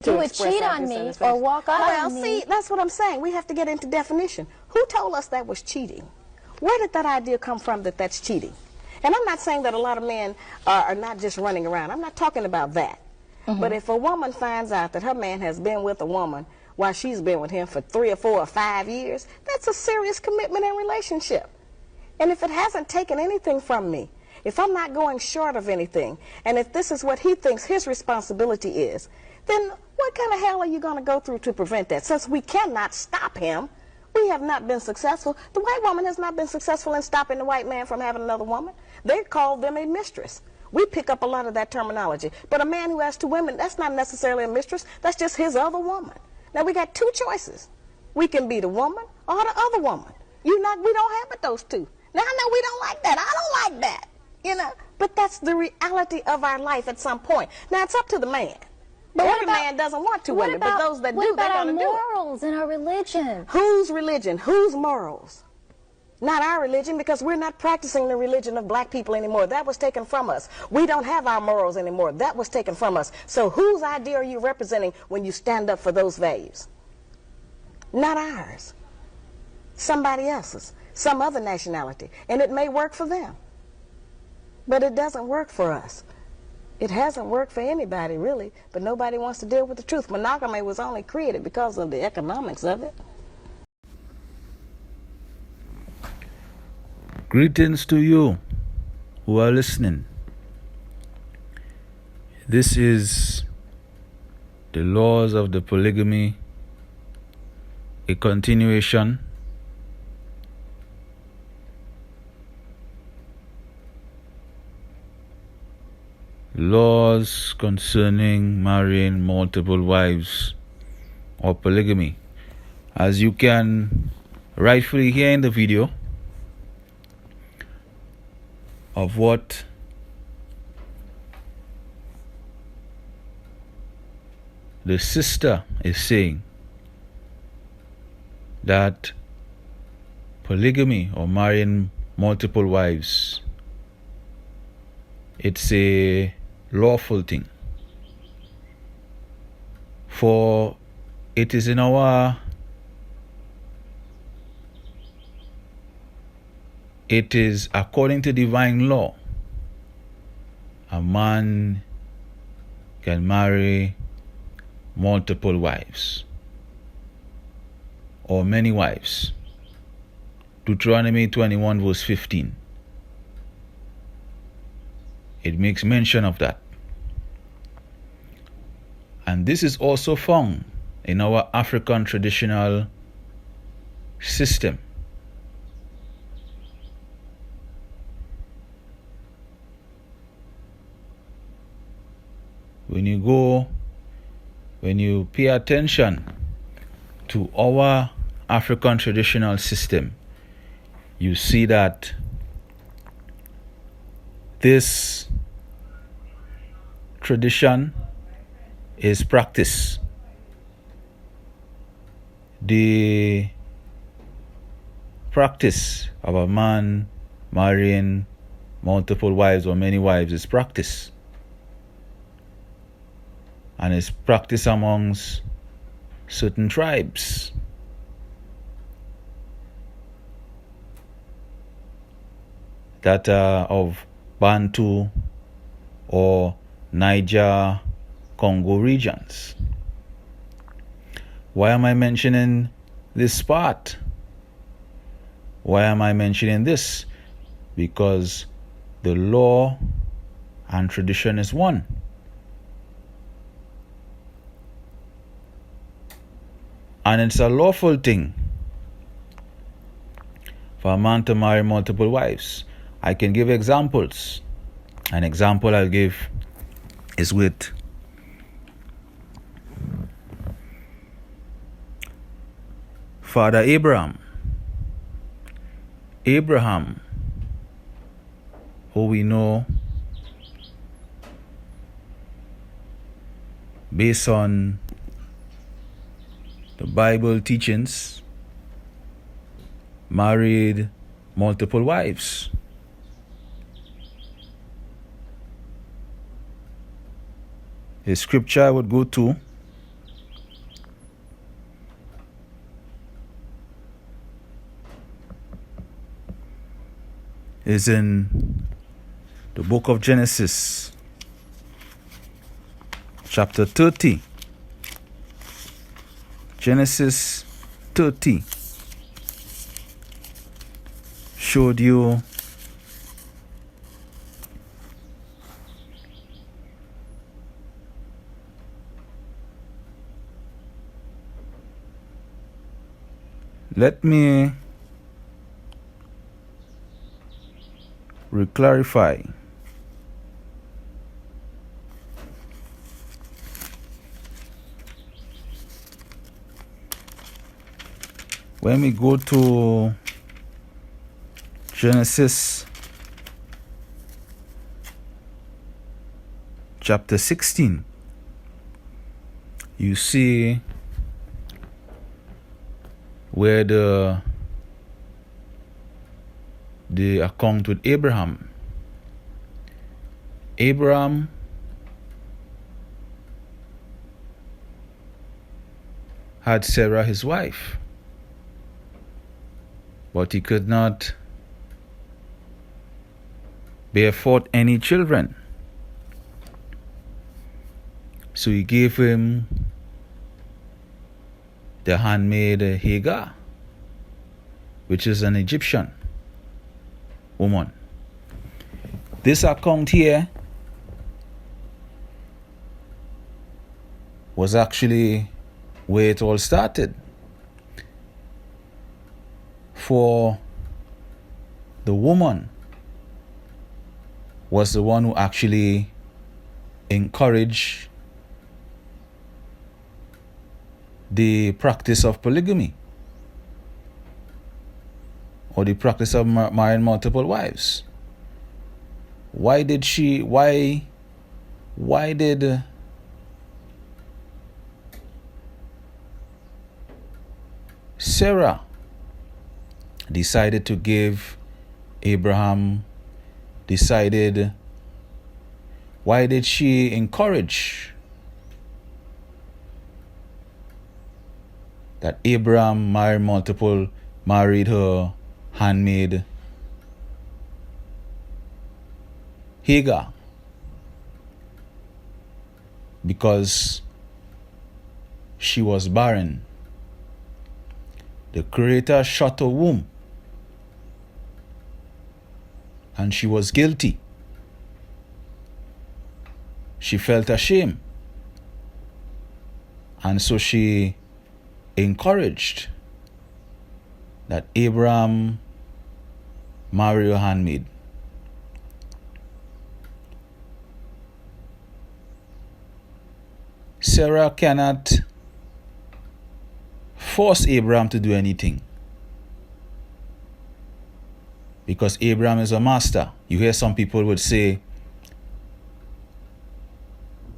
to He would express cheat our on me dissatisfaction. or walk out Well, on me. see, that's what I'm saying. We have to get into definition. Who told us that was cheating? Where did that idea come from that that's cheating? And I'm not saying that a lot of men are not just running around. I'm not talking about that. But if a woman finds out that her man has been with a woman while she's been with him for 3 or 4 or 5 years, that's a serious commitment and relationship. And if it hasn't taken anything from me, if I'm not going short of anything, and if this is what he thinks his responsibility is, then what kind of hell are you going to go through to prevent that? Since we cannot stop him, we have not been successful. The white woman has not been successful in stopping the white man from having another woman. They call them a mistress. We pick up a lot of that terminology. But a man who has 2 women, that's not necessarily a mistress. That's just his other woman. Now, we got 2 choices. We can be the woman or the other woman. We don't have but those 2. Now, I know we don't like that. I don't like that. You know, but that's the reality of our life at some point. Now, it's up to the man. But every man doesn't want 2 women, but those that do, they're going to do it. What about our morals and our religion? Whose religion? Whose morals? Not our religion, because we're not practicing the religion of black people anymore. That was taken from us. We don't have our morals anymore. That was taken from us. So whose idea are you representing when you stand up for those values? Not ours. Somebody else's. Some other nationality. And it may work for them. But it doesn't work for us. It hasn't worked for anybody, really. But nobody wants to deal with the truth. Monogamy was only created because of the economics of it. Greetings to you who are listening. This is the laws of the polygamy, a continuation. Laws concerning marrying multiple wives or polygamy. As you can rightfully hear in the video, of what the sister is saying, that polygamy or marrying multiple wives, it's a lawful thing, for it is in our it is according to divine law. A man can marry multiple wives or many wives. Deuteronomy 21 verse 15. It makes mention of that. And this is also found in our African traditional system. When you pay attention to our African traditional system, you see that this tradition is practice. The practice of a man marrying multiple wives or many wives is practice. And it's practiced amongst certain tribes. That are of Bantu or Niger, Congo regions. Why am I mentioning this part? Why am I mentioning this? Because the law and tradition is one. And it's a lawful thing for a man to marry multiple wives. I can give examples. An example I'll give is with Father Abraham. Abraham, who we know based on the Bible teachings, married multiple wives. The scripture I would go to is in the book of Genesis, chapter 30. Genesis 30 showed you let me re-clarify. When we go to Genesis chapter 16, you see where the account with Abraham. Abraham had Sarah his wife, but he could not bear forth any children. So he gave him the handmaid Hagar, which is an Egyptian woman. This account here was actually where it all started. For the woman was the one who actually encouraged the practice of polygamy, or the practice of marrying multiple wives. Why did Sarah decided to give why did she encourage that Abraham married her handmaid Hagar? Because she was barren. The Creator shut her womb, and she was guilty. She felt ashamed, and so she encouraged that Abraham marry her handmaid. Sarah cannot force Abraham to do anything, because Abraham is a master. You hear some people would say,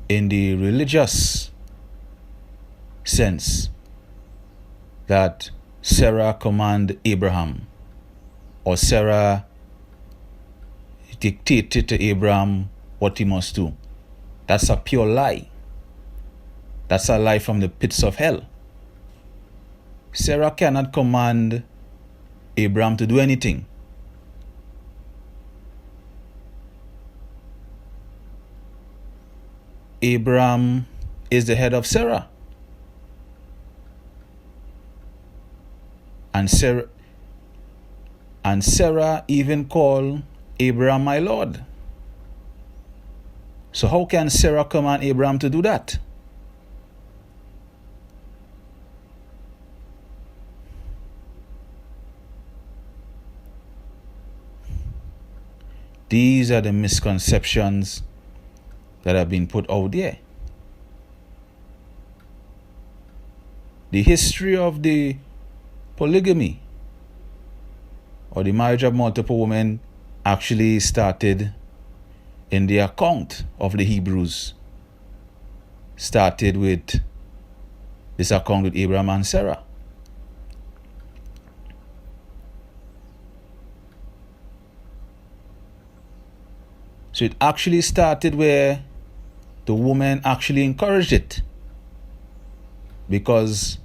in the religious sense, that Sarah commanded Abraham, or Sarah dictated to Abraham what he must do. That's a pure lie. That's a lie from the pits of hell. Sarah cannot command Abraham to do anything. Abraham is the head of Sarah. And Sarah even called Abraham my Lord. So how can Sarah command Abraham to do that? These are the misconceptions that have been put out there. The history of the polygamy, or the marriage of multiple women, actually started in the account of the Hebrews. Started with this account with Abraham and Sarah. So it actually started where the woman actually encouraged it. Because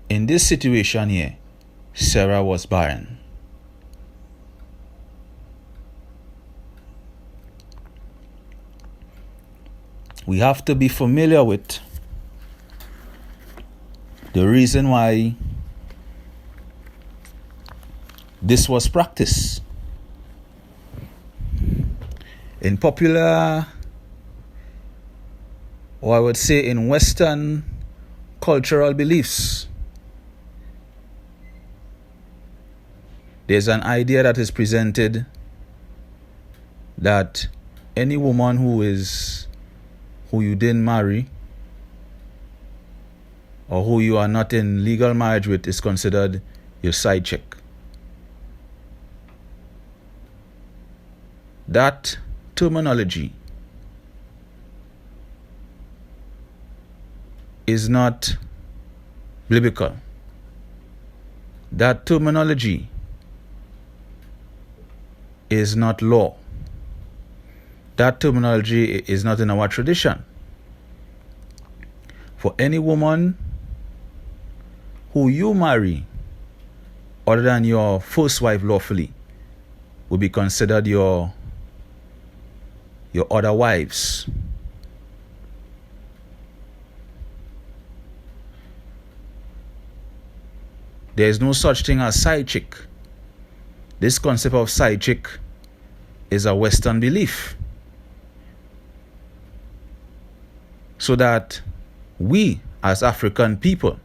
in this situation here, Sarah was barren. we have to be familiar with the reason why this was practiced. In popular, or I would say in Western cultural beliefs, there's an idea that is presented that any woman who you didn't marry or who you are not in legal marriage with is considered your side chick. That terminology is not biblical. That terminology is not law. That terminology is not in our tradition. For any woman who you marry other than your first wife lawfully will be considered your other wives. There is no such thing as side chick. This concept of side chick is a Western belief. So that we as African people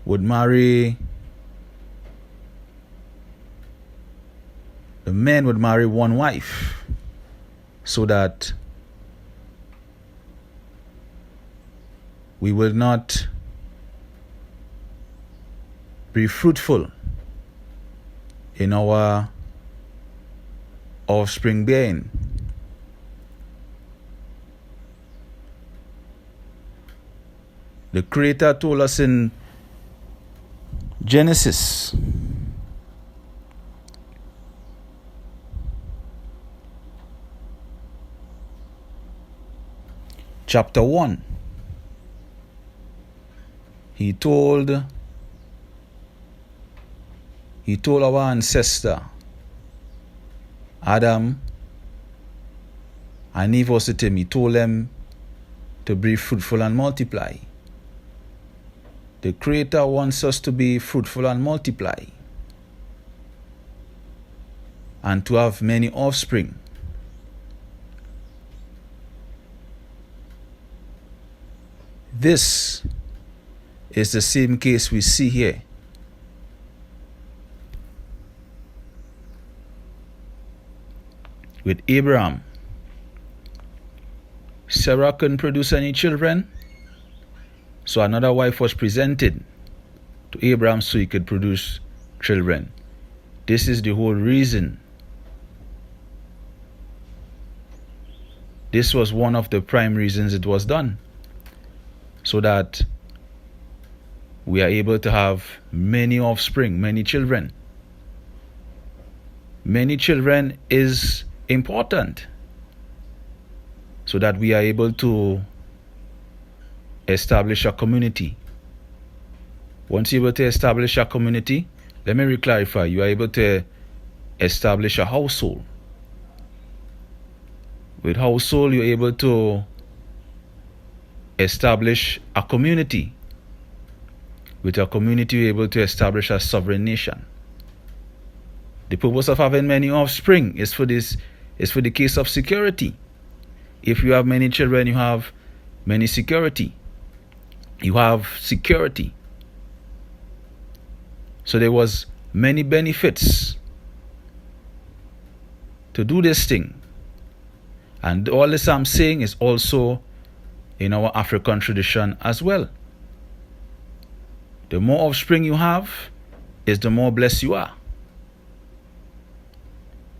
would marry, the men would marry one wife so that we will not be fruitful in our offspring bearing. The Creator told us in Genesis chapter 1. He told our ancestor Adam and Eve was with him. He told them to be fruitful and multiply. The Creator wants us to be fruitful and multiply and to have many offspring. This is the same case we see here. With Abraham, Sarah couldn't produce any children, so another wife was presented to Abraham so he could produce children. This is the whole reason. This was one of the prime reasons it was done, so that we are able to have many offspring, many children. Many children is important so that we are able to establish a community. Once you're able to establish a community, let me re-clarify, you are able to establish a household. With household, you're able to establish a community. With a community, you're able to establish a sovereign nation. The purpose of having many offspring is for the case of security. If you have many children, you have many security. You have security. So there was many benefits to do this thing. And all this I'm saying is also in our African tradition as well. The more offspring you have, is the more blessed you are.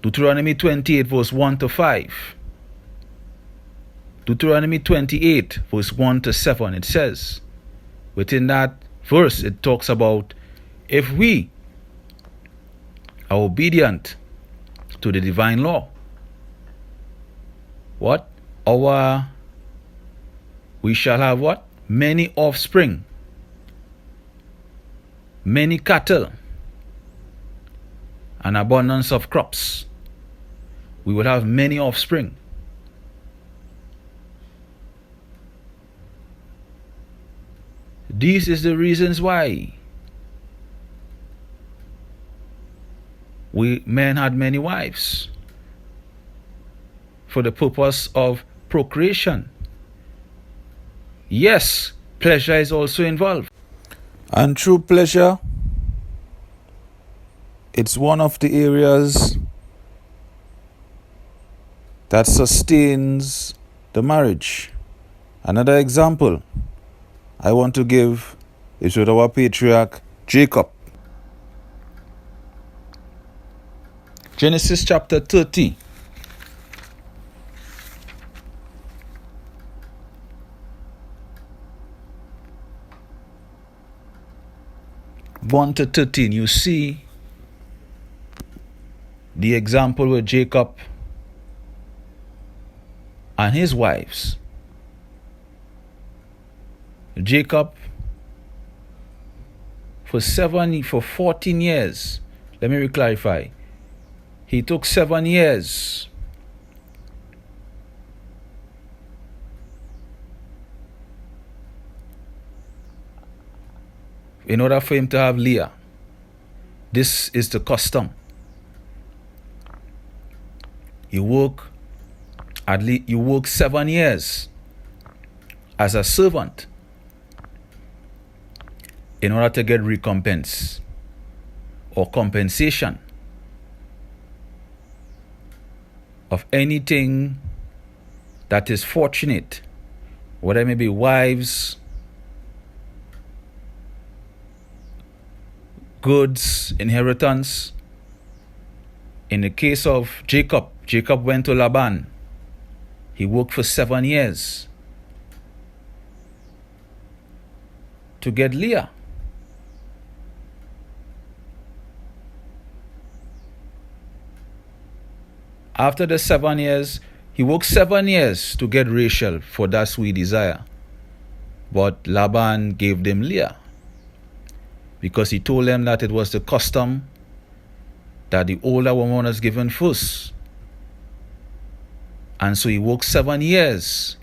Deuteronomy 28 verse 1 to 5. Deuteronomy 28 verse 1 to 7, it says, within that verse it talks about if we are obedient to the divine law, what? We shall have what? Many offspring, many cattle, an abundance of crops. We will have many offspring. These is the reasons why men had many wives, for the purpose of procreation. Yes, pleasure is also involved. And true pleasure, it's one of the areas that sustains the marriage. Another example I want to give is with our patriarch Jacob. Genesis chapter 30. One to 13, you see the example with Jacob and his wives. Jacob, for 14 years, let me clarify, he took 7 years in order for him to have Leah. This is the custom. You work 7 years as a servant in order to get recompense or compensation of anything that is fortunate, whether it may be wives, goods, inheritance. In the case of Jacob went to Laban. He worked for 7 years to get Leah. After the 7 years, he worked 7 years to get Rachel for that sweet desire. But Laban gave them Leah, because he told them that it was the custom that the older woman was given first. And so he worked 7 years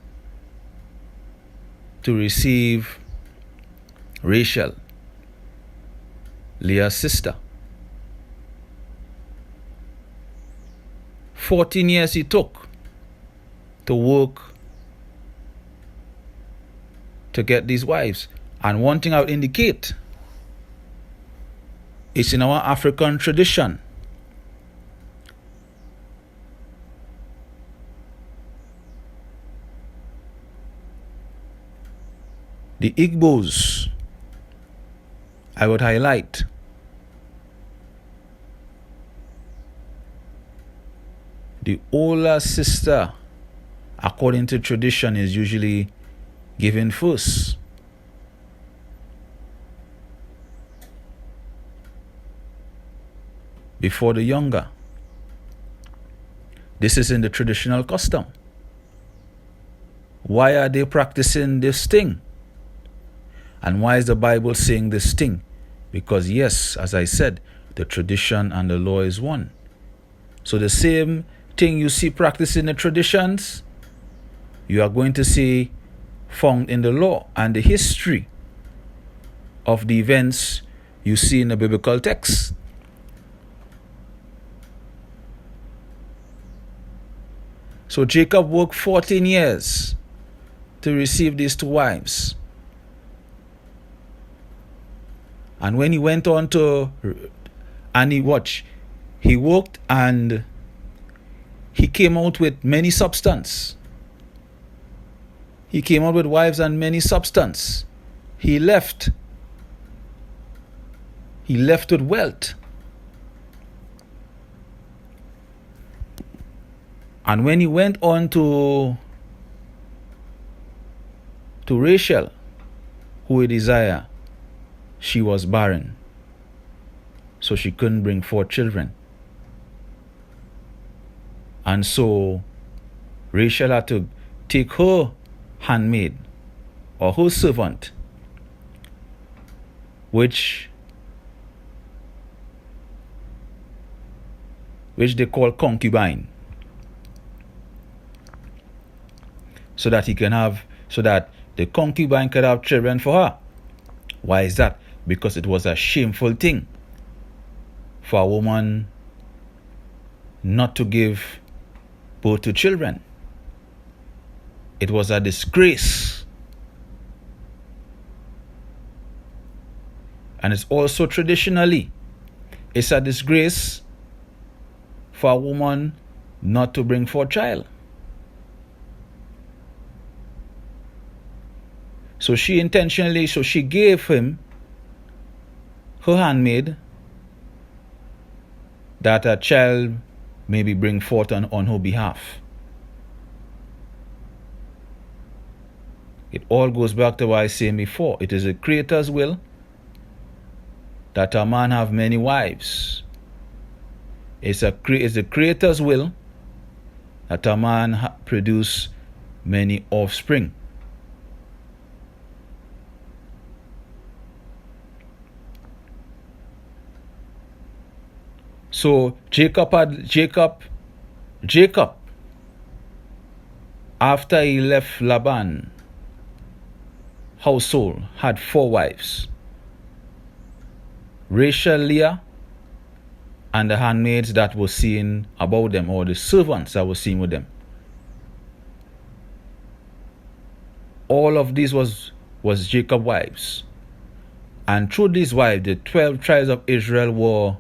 to receive Rachel, Leah's sister. 14 years he took to work to get these wives. And one thing I would indicate, it's in our African tradition. The Igbos, I would highlight, the older sister, according to tradition, is usually given first. Before the younger. This is in the traditional custom. Why are they practicing this thing? And why is the Bible saying this thing? Because yes, as I said, the tradition and the law is one. So the same thing you see practiced in the traditions, you are going to see found in the law and the history of the events you see in the biblical text. So Jacob worked 14 years to receive these two wives. And when he went on to, and he worked and he came out with many substance. He came out with wives and many substance. He left with wealth. And when he went on to Rachel, who he desired, she was barren. So she couldn't bring forth children. And so Rachel had to take her handmaid or her servant, which which they call concubine, so that the concubine could have children for her. Why is that? Because it was a shameful thing for a woman not to give birth to children. It was a disgrace. And it's also traditionally, it's a disgrace for a woman not to bring forth a child. So she gave him her handmaid that a child maybe bring forth on her behalf. It all goes back to what I said before. It is the Creator's will that a man have many wives. It's the Creator's will that a man produce many offspring. So Jacob, after he left Laban household, had 4 wives: Rachel, Leah, and the handmaids that were seen about them, or the servants that were seen with them. All of these was Jacob's wives. And through these wives, the 12 tribes of Israel were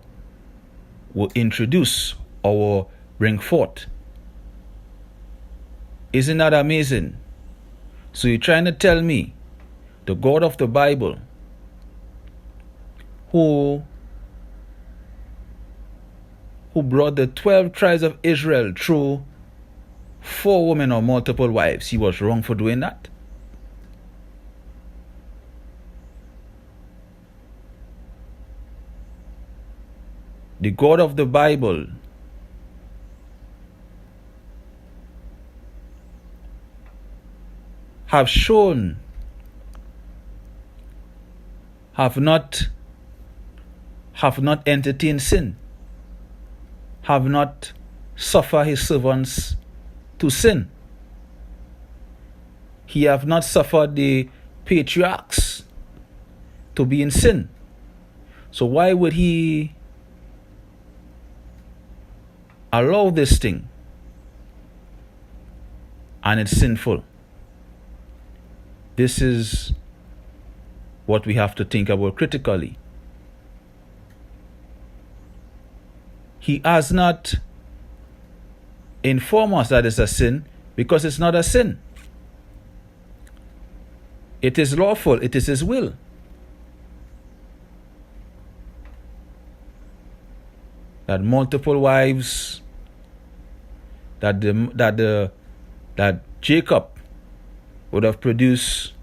introduced or bring forth. Isn't that amazing? So you're trying to tell me the God of the Bible, who brought the 12 tribes of Israel through 4 women or multiple wives, he was wrong for doing that? The God of the Bible have not entertained sin, have not suffered his servants to sin. He have not suffered the patriarchs to be in sin. So why would he allow this thing? And it's sinful. This is what we have to think about critically. He has not informed us that it's a sin, because it's not a sin. It is lawful. It is his will. That multiple wives, that Jacob would have produced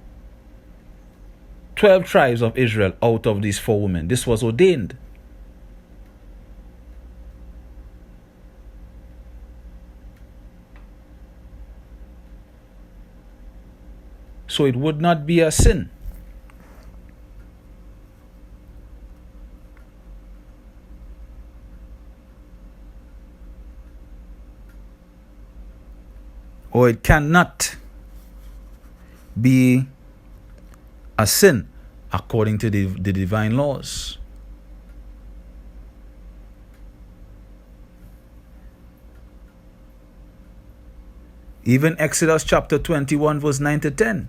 12 tribes of Israel out of these 4 women. This was ordained. So it would not be a sin. Or it cannot be a sin according to the divine laws. Even Exodus chapter 21 verse 9 to 10.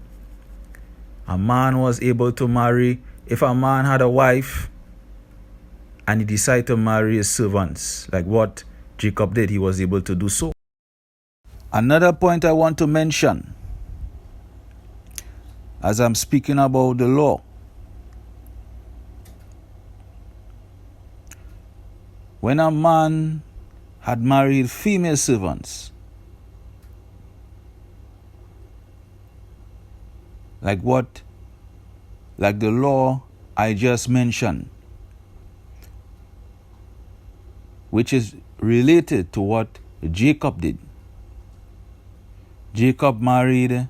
A man was able to marry, if a man had a wife and he decided to marry his servants, like what Jacob did, he was able to do so. Another point I want to mention, as I'm speaking about the law, when a man had married female servants, like the law I just mentioned, which is related to what Jacob did. Jacob married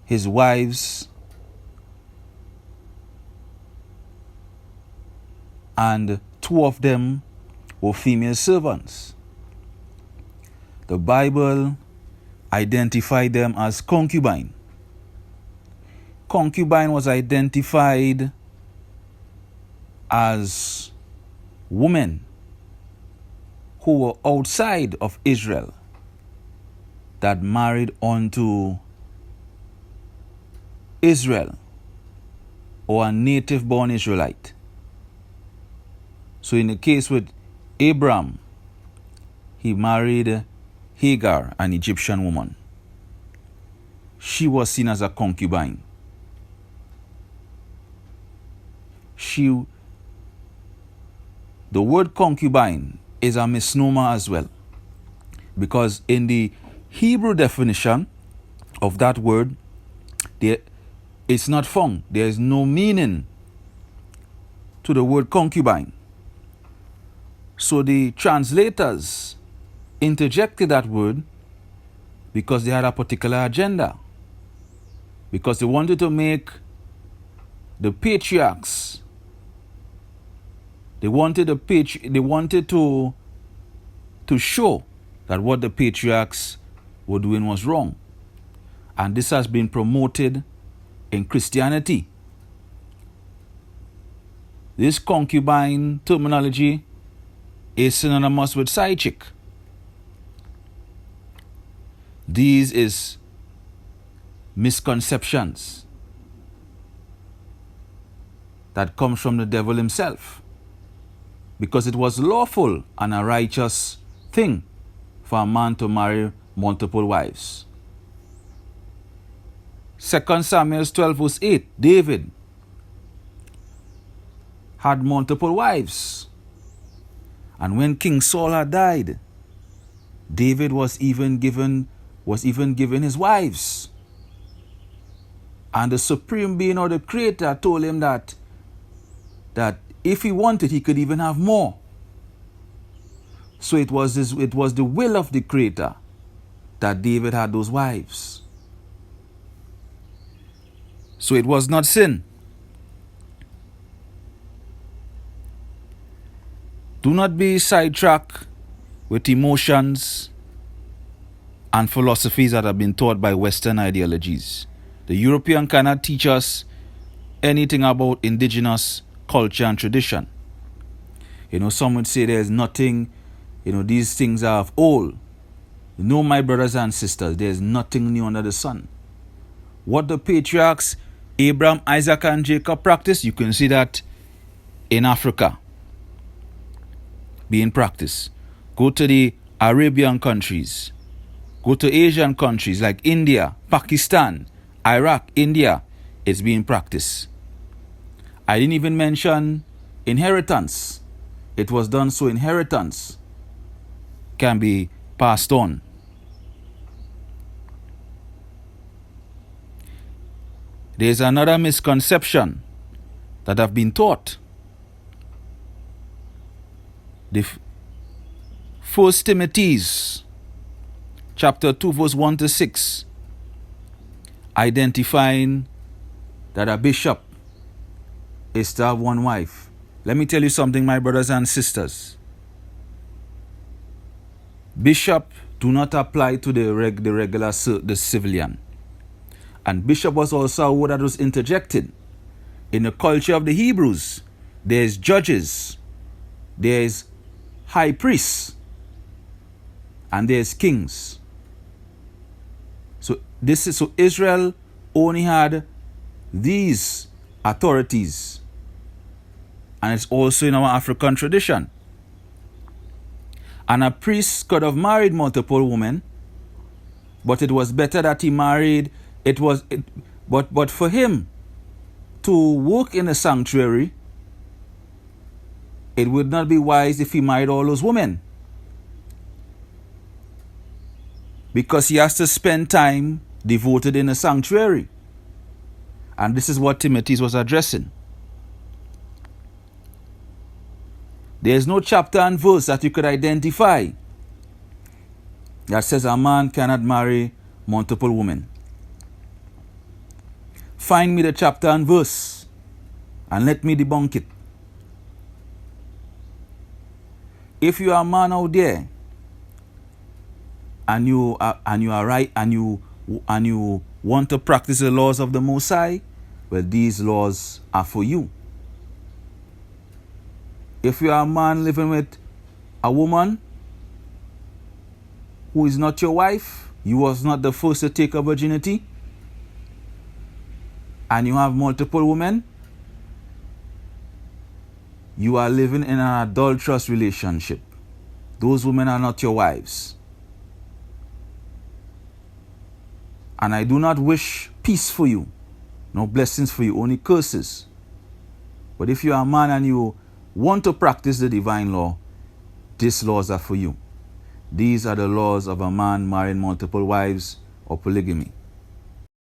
his wives and 2 of them were female servants. The Bible identified them as concubine. Concubine was identified as women who were outside of Israel that married onto Israel or a native born Israelite. So in the case with Abram, he married Hagar, an Egyptian woman. She was seen as a concubine. The word concubine is a misnomer as well, because in the Hebrew definition of that word, it's not found. There is no meaning to the word concubine. So the translators interjected that word because they had a particular agenda, because they wanted to make the patriarchs, they wanted to show that what the patriarchs were doing was wrong. And this has been promoted in Christianity. This concubine terminology is synonymous with side chick. These is misconceptions that comes from the devil himself, because it was lawful and a righteous thing for a man to marry multiple wives. 2 Samuel 12 verse 8, David had multiple wives. And when King Saul had died, David was even given his wives. And the supreme being, or the creator, told him that if he wanted, he could even have more. So it was the will of the creator that David had those wives. So it was not sin. Do not be sidetracked with emotions and philosophies that have been taught by Western ideologies. The European cannot teach us anything about indigenous culture and tradition. Some would say there's nothing, these things are of old. No, my brothers and sisters, there's nothing new under the sun. What the patriarchs, Abraham, Isaac, and Jacob practiced, you can see that in Africa being practiced. Go to the Arabian countries. Go to Asian countries like India, Pakistan, Iraq, India. It's being practiced. I didn't even mention inheritance. It was done so inheritance can be passed on. There's another misconception that have been taught. The 1 Timothy chapter 2 verse 1 to 6 identifying that a bishop is to have one wife. Let me tell you something, my brothers and sisters. Bishop do not apply to the regular the civilian. And bishop was also a word that was interjected. In the culture of the Hebrews, there's judges, there's high priests, and there's kings. So Israel only had these authorities. And it's also in our African tradition. And a priest could have married multiple women, but it was better that he married. But for him to work in a sanctuary, it would not be wise if he married all those women, because he has to spend time devoted in a sanctuary. And this is what Timothy was addressing. There's no chapter and verse that you could identify that says a man cannot marry multiple women. Find me the chapter and verse and let me debunk it. If you are a man out there and you are right and you want to practice the laws of the Most High, well, these laws are for you. If you are a man living with a woman who is not your wife, you was not the first to take her virginity, and you have multiple women, you are living in an adulterous relationship. Those women are not your wives. And I do not wish peace for you, no blessings for you, only curses. But if you are a man and you want to practice the divine law, these laws are for you. These are the laws of a man marrying multiple wives or polygamy.